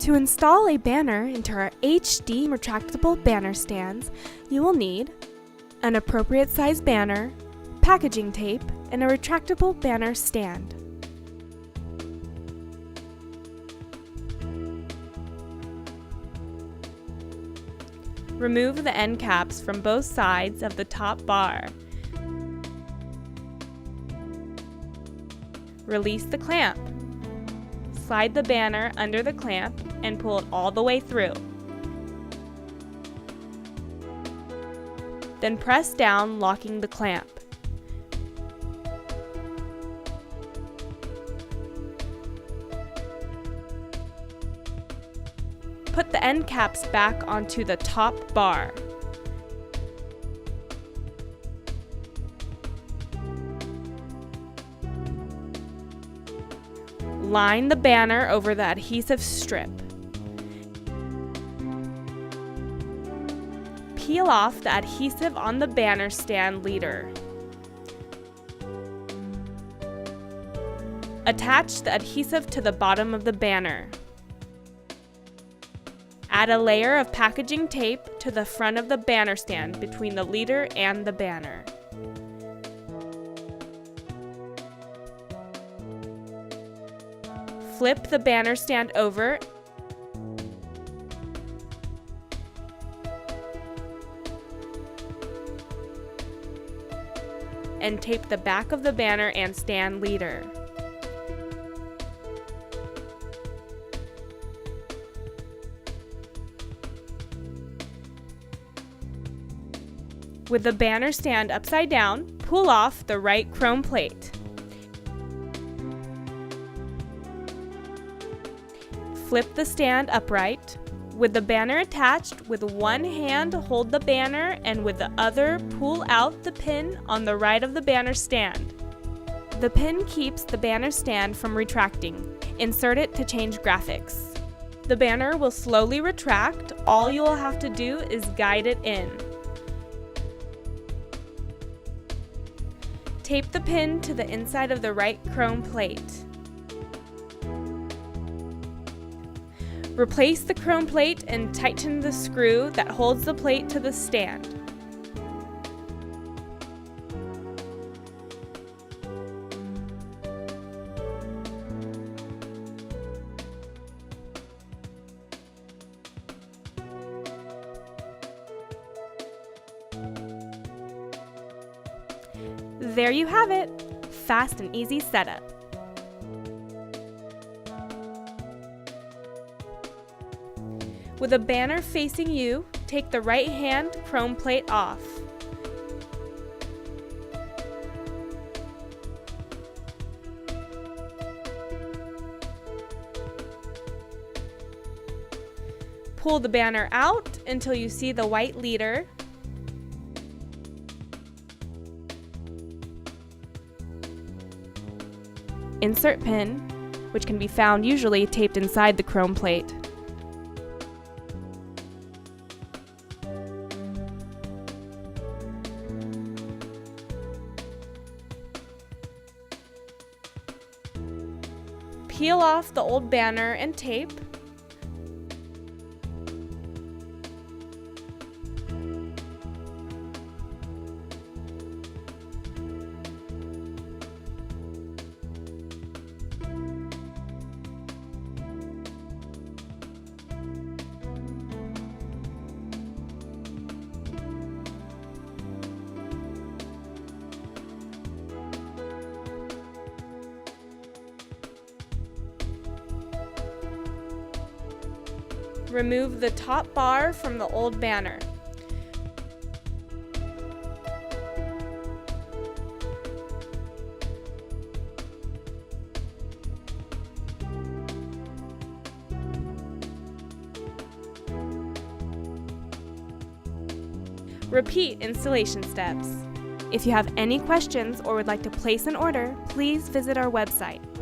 To install a banner into our HD retractable banner stands, you will need an appropriate size banner, packaging tape, and a retractable banner stand. Remove the end caps from both sides of the top bar. Release the clamp. Slide the banner under the clamp and pull it all the way through. Then press down, locking the clamp. Put the end caps back onto the top bar. Line the banner over the adhesive strip. Peel off the adhesive on the banner stand leader. Attach the adhesive to the bottom of the banner. Add a layer of packaging tape to the front of the banner stand between the leader and the banner. Flip the banner stand over and tape the back of the banner and stand leader. With the banner stand upside down, pull off the right chrome plate. Flip the stand upright. With the banner attached, with one hand hold the banner and with the other pull out the pin on the right of the banner stand. The pin keeps the banner stand from retracting. Insert it to change graphics. The banner will slowly retract. All you will have to do is guide it in. Tape the pin to the inside of the right chrome plate. Replace the chrome plate and tighten the screw that holds the plate to the stand. There you have it! Fast and easy setup. With a banner facing you, take the right hand chrome plate off. Pull the banner out until you see the white leader. Insert pin, which can be found usually taped inside the chrome plate. Peel off the old banner and tape. Remove the top bar from the old banner. Repeat installation steps. If you have any questions or would like to place an order, please visit our website.